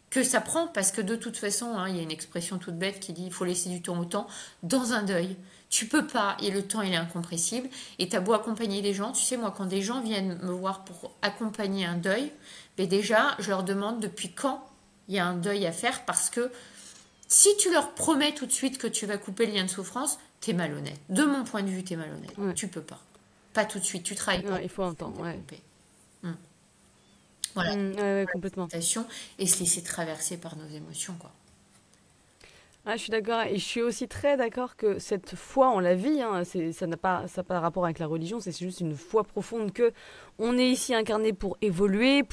B: que ça prend, parce que de toute façon, hein, il y a une expression toute bête qui dit il faut laisser du temps au temps. Dans un deuil, tu peux pas, et le temps il est incompressible, et tu as beau accompagner des gens, tu sais, moi quand des gens viennent me voir pour accompagner un deuil, ben déjà je leur demande depuis quand il y a un deuil à faire, parce que si tu leur promets tout de suite que tu vas couper le lien de souffrance, t'es malhonnête. De mon point de vue, t'es malhonnête.
A: Ouais.
B: Tu peux pas. Pas tout de suite. Tu travailles pas
A: Non, il faut un
B: pour
A: temps, ouais.
B: couper. Hum. Voilà.
A: Ouais, ouais, complètement.
B: L'acceptation et se laisser traverser par nos émotions, quoi.
A: Ah, je suis d'accord et je suis aussi très d'accord que cette foi en la vie, hein, ça n'a pas rapport avec la religion, c'est juste une foi profonde que on est ici incarné pour évoluer,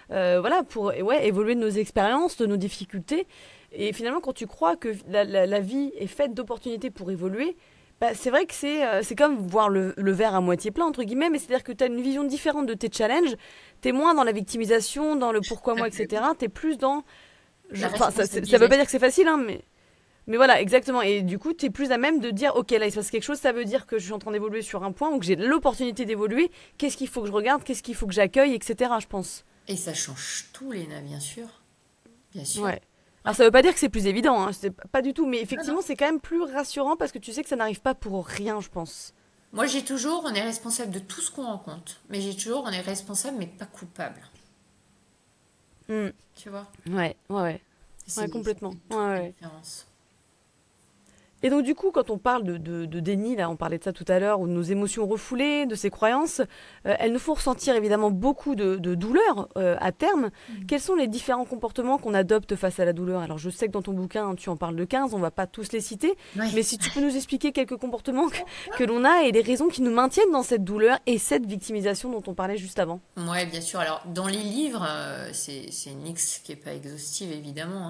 A: voilà, pour ouais, évoluer de nos expériences, de nos difficultés. Et finalement, quand tu crois que la vie est faite d'opportunités pour évoluer, Bah, c'est vrai que c'est comme voir le verre à moitié plein, entre guillemets, mais c'est-à-dire que tu as une vision différente de tes challenges. Tu es moins dans la victimisation, dans le pourquoi moi, etc. Tu es plus dans.
B: La
A: Enfin, ça veut pas dire
B: responsabilisation.
A: que c'est facile, hein, mais voilà, exactement. Et du coup, tu es plus à même de dire, ok, là, il se passe quelque chose, ça veut dire que je suis en train d'évoluer sur un point ou que j'ai l'opportunité d'évoluer. Qu'est-ce qu'il faut que je regarde, qu'est-ce qu'il faut que j'accueille, etc., je pense.
B: Et ça change tout, Léna, bien sûr. Bien sûr.
A: Ouais. Alors,
B: Ouais.
A: ça veut pas dire que c'est plus évident, hein, c'est pas du tout, mais
B: Non, non.
A: effectivement, c'est quand même plus rassurant parce que tu sais que ça n'arrive pas pour rien, je pense.
B: Moi, j'ai toujours, on est responsable de tout ce qu'on rencontre. Mais j'ai toujours, on est responsable, mais pas coupable.
A: Hmm.
B: Tu vois?
A: Ouais, ouais, ouais. Ouais,
B: Ça
A: complètement.
B: fait
A: Ouais,
B: toute la
A: ouais.
B: différence.
A: Et donc du coup, quand on parle de déni, là on parlait de ça tout à l'heure, ou de nos émotions refoulées, de ces croyances, elles nous font ressentir évidemment beaucoup de douleur à terme. Quels sont les différents comportements qu'on adopte face à la douleur? Alors je sais que dans ton bouquin, tu en parles de 15, on va pas tous les citer,
B: Ouais.
A: mais si tu peux nous expliquer quelques comportements que l'on a et les raisons qui nous maintiennent dans cette douleur et cette victimisation dont on parlait juste avant.
B: Ouais, bien sûr. Alors, dans les livres, c'est une liste qui n'est pas exhaustive, évidemment,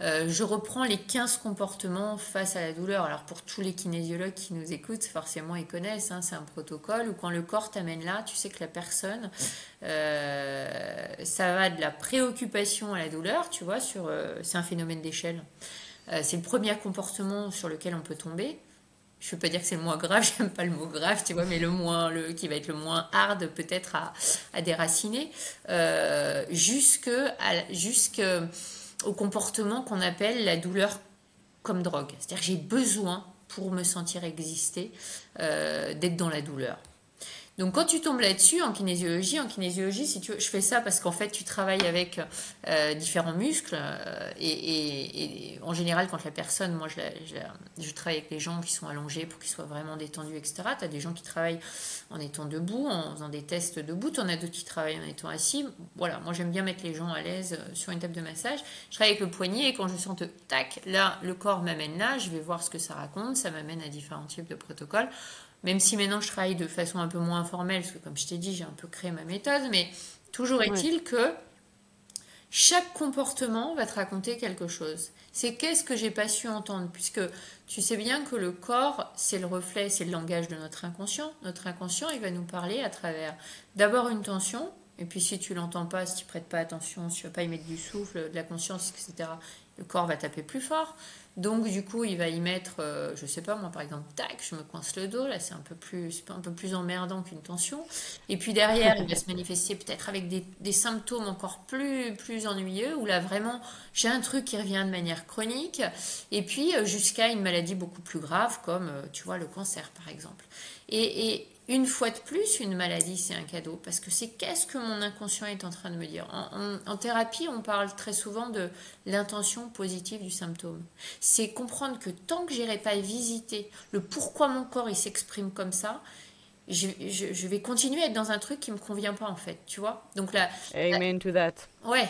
B: hein. Je reprends les 15 comportements face à la douleur. Alors, pour tous les kinésiologues qui nous écoutent, forcément, ils connaissent, hein, c'est un protocole où quand le corps t'amène là, tu sais que la personne, ça va de la préoccupation à la douleur, tu vois, c'est un phénomène d'échelle. C'est le premier comportement sur lequel on peut tomber. Je ne veux pas dire que c'est le moins grave, j'aime pas le mot grave, tu vois, mais qui va être le moins hard peut-être à déraciner, jusque au comportement qu'on appelle la douleur comme drogue. C'est-à-dire que j'ai besoin, pour me sentir exister, d'être dans la douleur. Donc quand tu tombes là-dessus en kinésiologie, si tu veux, je fais ça parce qu'en fait tu travailles avec différents muscles et en général quand la personne, moi je travaille avec les gens qui sont allongés pour qu'ils soient vraiment détendus, etc. Tu as des gens qui travaillent en étant debout, en faisant des tests debout, tu en as d'autres qui travaillent en étant assis. Voilà, moi j'aime bien mettre les gens à l'aise sur une table de massage. Je travaille avec le poignet et quand je sens que tac, là le corps m'amène là, je vais voir ce que ça raconte, ça m'amène à différents types de protocoles. Même si maintenant je travaille de façon un peu moins informelle, parce que comme je t'ai dit, j'ai un peu créé ma méthode, mais toujours
A: Ouais.
B: est-il que chaque comportement va te raconter quelque chose. C'est qu'est-ce que j'ai pas su entendre, puisque tu sais bien que le corps, c'est le reflet, c'est le langage de notre inconscient. Notre inconscient, il va nous parler à travers d'abord une tension, et puis si tu l'entends pas, si tu prêtes pas attention, si tu vas pas y mettre du souffle, de la conscience, etc., le corps va taper plus fort. Donc du coup, il va y mettre, je sais pas moi par exemple, tac, je me coince le dos, là c'est un peu plus emmerdant qu'une tension. Et puis derrière, il va se manifester peut-être avec des symptômes encore plus ennuyeux, où là vraiment, j'ai un truc qui revient de manière chronique, et puis jusqu'à une maladie beaucoup plus grave, comme tu vois le cancer par exemple. Et une fois de plus, une maladie, c'est un cadeau, parce que c'est qu'est-ce que mon inconscient est en train de me dire. En thérapie, on parle très souvent de l'intention positive du symptôme. C'est comprendre que tant que j'irai pas visiter le pourquoi mon corps il s'exprime comme ça, je vais continuer à être dans un truc qui me convient pas en fait, tu vois. Donc là,
A: Amen to that.
B: ouais.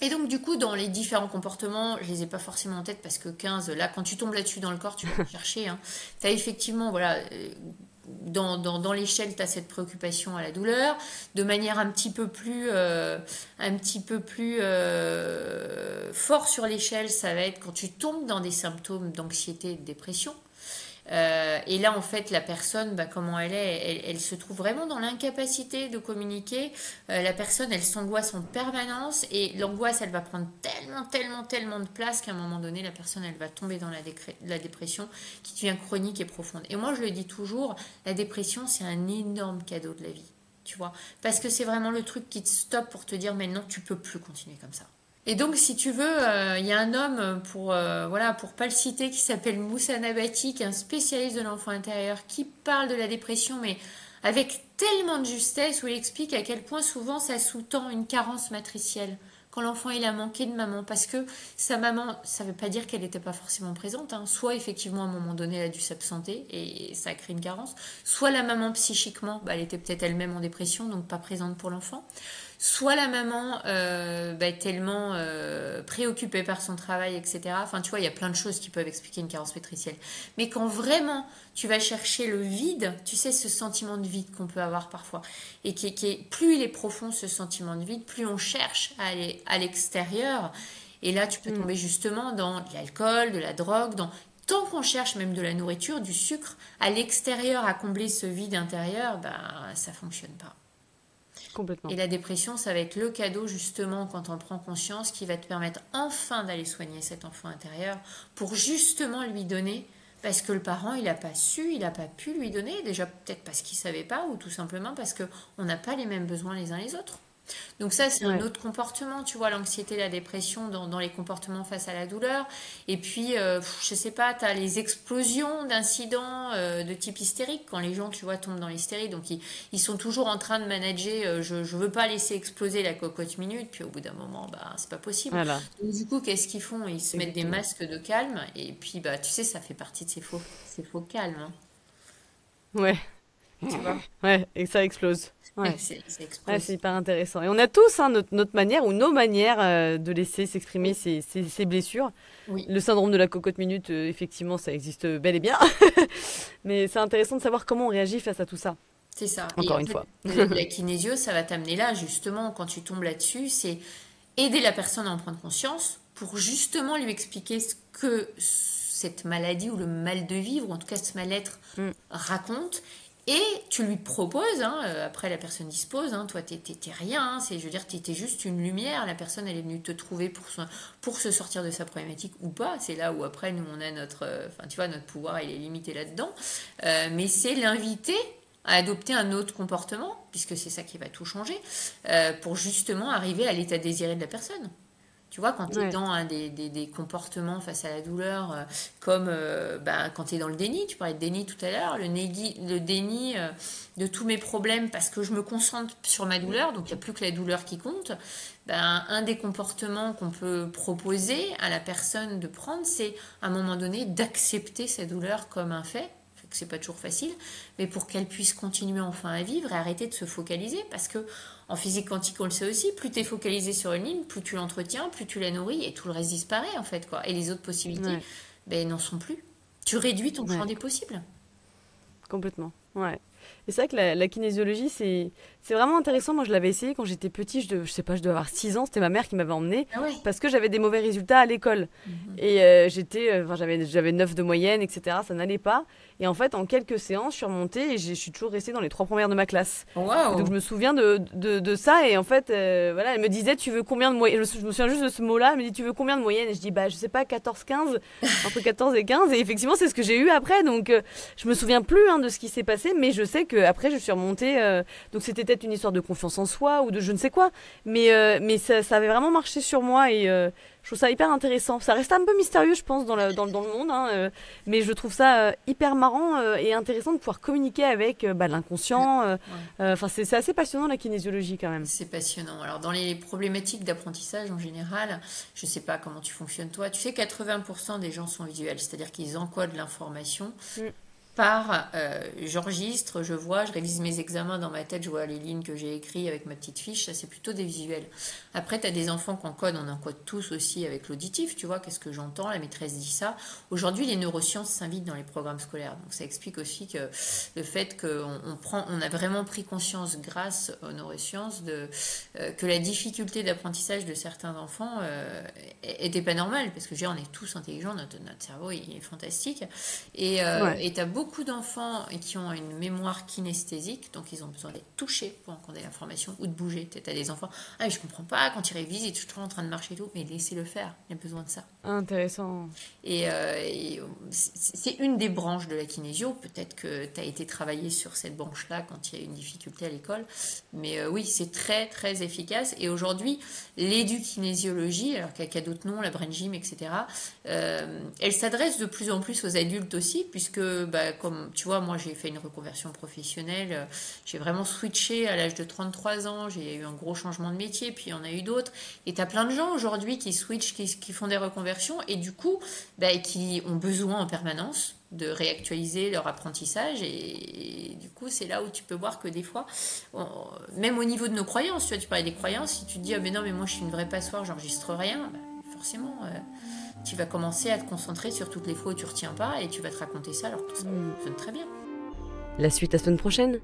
B: Et donc du coup, dans les différents comportements, je les ai pas forcément en tête parce que 15, là, quand tu tombes là-dessus dans le corps, tu vas chercher. Hein. Tu as effectivement, voilà, dans l'échelle, tu as cette préoccupation à la douleur, de manière un petit peu plus fort sur l'échelle, ça va être quand tu tombes dans des symptômes d'anxiété et de dépression. Et là, en fait, la personne, bah, comment elle est, elle se trouve vraiment dans l'incapacité de communiquer. La personne, elle s'angoisse en permanence et l'angoisse, elle va prendre tellement de place qu'à un moment donné, la personne, elle va tomber dans la dépression qui devient chronique et profonde. Et moi, je le dis toujours, la dépression, c'est un énorme cadeau de la vie, tu vois, parce que c'est vraiment le truc qui te stoppe pour te dire, maintenant, tu peux plus continuer comme ça. Et donc, si tu veux, il y a un homme, voilà, pour pas le citer, qui s'appelle Moussa Nabati, qui est un spécialiste de l'enfant intérieur, qui parle de la dépression, mais avec tellement de justesse, où il explique à quel point souvent ça sous-tend une carence matricielle. Quand l'enfant il a manqué de maman, parce que sa maman, ça veut pas dire qu'elle n'était pas forcément présente, hein. Soit effectivement à un moment donné elle a dû s'absenter et ça a créé une carence, soit la maman psychiquement, bah, elle était peut-être elle-même en dépression, donc pas présente pour l'enfant. Soit la maman est tellement préoccupée par son travail, etc. Enfin, tu vois, il y a plein de choses qui peuvent expliquer une carence matricielle. Mais quand vraiment tu vas chercher le vide, tu sais, ce sentiment de vide qu'on peut avoir parfois, et plus il est profond, ce sentiment de vide, plus on cherche à aller à l'extérieur. Et là, tu peux
A: Mm.
B: tomber justement dans de l'alcool, de la drogue, dans tant qu'on cherche même de la nourriture, du sucre à l'extérieur à combler ce vide intérieur, ça fonctionne pas. Et
A: Complètement.
B: la dépression, ça va être le cadeau justement quand on prend conscience qui va te permettre enfin d'aller soigner cet enfant intérieur pour justement lui donner, parce que le parent, il n'a pas su, il n'a pas pu lui donner, déjà peut-être parce qu'il ne savait pas ou tout simplement parce qu'on n'a pas les mêmes besoins les uns les autres. Donc ça, c'est un
A: Ouais.
B: autre comportement, tu vois, l'anxiété, la dépression dans les comportements face à la douleur. Et puis, je sais pas, tu as les explosions d'incidents de type hystérique, quand les gens, tu vois, tombent dans l'hystérie. Donc, ils sont toujours en train de manager, je veux pas laisser exploser la cocotte minute, puis au bout d'un moment, c'est pas possible.
A: Voilà.
B: Donc, du coup, qu'est-ce qu'ils font? Ils se mettent des
A: Exactement.
B: masques de calme, et puis, tu sais, ça fait partie de ces faux calmes, hein,
A: Ouais.
B: tu vois.
A: Ouais. Et que ça explose. Ouais.
B: Ça
A: Ouais,
B: explose.
A: c'est hyper intéressant. Et on a tous hein, notre manière ou nos manières de laisser s'exprimer
B: Oui,
A: ces blessures.
B: oui.
A: Le syndrome de la cocotte minute, effectivement, ça existe bel et bien. Mais c'est intéressant de savoir comment on réagit face à tout ça.
B: C'est ça. Et
A: Encore
B: en
A: une
B: fait,
A: fois.
B: la kinésio, ça va t'amener là, justement, quand tu tombes là-dessus, c'est aider la personne à en prendre conscience pour justement lui expliquer ce que cette maladie ou le mal de vivre, ou en tout cas ce mal-être,
A: Mm.
B: raconte. Et tu lui proposes, hein, après la personne dispose, hein, toi t'es rien, je veux dire, t'es juste une lumière, la personne elle est venue te trouver pour se sortir de sa problématique ou pas, c'est là où après nous on a enfin tu vois, notre pouvoir il est limité là-dedans. Mais c'est l'inviter à adopter un autre comportement, puisque c'est ça qui va tout changer, pour justement arriver à l'état désiré de la personne. Tu vois, quand tu es
A: Ouais.
B: dans des comportements face à la douleur, comme quand tu es dans le déni, tu parlais de déni tout à l'heure, le déni de tous mes problèmes parce que je me concentre sur ma douleur, donc il n'y a plus que la douleur qui compte, un des comportements qu'on peut proposer à la personne de prendre, c'est à un moment donné d'accepter sa douleur comme un fait, que c'est pas toujours facile, mais pour qu'elle puisse continuer enfin à vivre et arrêter de se focaliser, parce que en physique quantique, on le sait aussi, plus tu es focalisé sur une ligne, plus tu l'entretiens, plus tu la nourris, et tout le reste disparaît en fait, quoi. Et les autres possibilités,
A: Ouais.
B: n'en sont plus. Tu réduis ton champ
A: Ouais.
B: des possibles.
A: Complètement. Ouais. Et c'est vrai que la kinésiologie, c'est vraiment intéressant. Moi, je l'avais essayé quand j'étais petit. Je sais pas, je devais avoir 6 ans. C'était ma mère qui m'avait emmenée
B: Ah ouais.
A: parce que j'avais des mauvais résultats à l'école.
B: Mhm.
A: Et enfin, j'avais 9 de moyenne, etc. Ça n'allait pas. Et en fait, en quelques séances, je suis remontée et je suis toujours restée dans les 3 premières de ma classe. Et donc,
B: Waouh.
A: je me souviens de ça. Et en fait, voilà, elle me disait, tu veux combien de moyenne? Je me souviens juste de ce mot-là. Elle me dit, tu veux combien de moyenne? Et je dis, bah, je sais pas, 14, 15, entre 14 et 15. Et effectivement, c'est ce que j'ai eu après. Donc, je me souviens plus hein, de ce qui s'est passé, mais je sais que après je suis remontée. Donc c'était peut-être une histoire de confiance en soi ou de je ne sais quoi, mais ça avait vraiment marché sur moi et je trouve ça hyper intéressant. Ça reste un peu mystérieux, je pense, dans le monde, hein, mais je trouve ça hyper marrant et intéressant de pouvoir communiquer avec l'inconscient.
B: Ouais.
A: Enfin, c'est assez passionnant la kinésiologie quand même.
B: C'est passionnant. Alors, dans les problématiques d'apprentissage en général, je ne sais pas comment tu fonctionnes toi, tu sais, 80% des gens sont visuels, c'est-à-dire qu'ils encodent l'information
A: Mm.
B: j'enregistre, je vois, je révise mes examens dans ma tête, je vois les lignes que j'ai écrites avec ma petite fiche, ça c'est plutôt des visuels. Après, tu as des enfants qui encodent, on encode tous aussi avec l'auditif, tu vois, qu'est-ce que j'entends, la maîtresse dit ça. Aujourd'hui, les neurosciences s'invitent dans les programmes scolaires, donc ça explique aussi que le fait on a vraiment pris conscience grâce aux neurosciences que la difficulté d'apprentissage de certains enfants était pas normale, parce que on est tous intelligents, notre cerveau il est fantastique, et
A: Ouais.
B: tu as beaucoup d'enfants qui ont une mémoire kinesthésique, donc ils ont besoin d'être touchés pour encoder l'information ou de bouger. Tu as des enfants, ah je comprends pas, quand ils révisent, ils sont toujours en train de marcher et tout, mais laissez-le faire, il a besoin de ça.
A: Intéressant.
B: Et c'est une des branches de la kinésio. Peut-être que tu as été travaillé sur cette branche-là quand il y a une difficulté à l'école. Mais oui, c'est très, très efficace. Et aujourd'hui, l'édukinésiologie, alors qu'elle a d'autres noms, la brain gym, etc., elle s'adresse de plus en plus aux adultes aussi, puisque, comme tu vois, moi, j'ai fait une reconversion professionnelle. J'ai vraiment switché à l'âge de 33 ans. J'ai eu un gros changement de métier, puis il y en a eu d'autres. Et tu as plein de gens aujourd'hui qui switchent, qui font des reconversions et du coup, qui ont besoin en permanence de réactualiser leur apprentissage et du coup c'est là où tu peux voir que des fois même au niveau de nos croyances, tu vois, tu parlais des croyances, si tu te dis ah mais non mais moi je suis une vraie passoire, j'enregistre rien, forcément tu vas commencer à te concentrer sur toutes les fois où tu retiens pas et tu vas te raconter ça alors que tout ça fonctionne très bien.
A: La suite la semaine prochaine.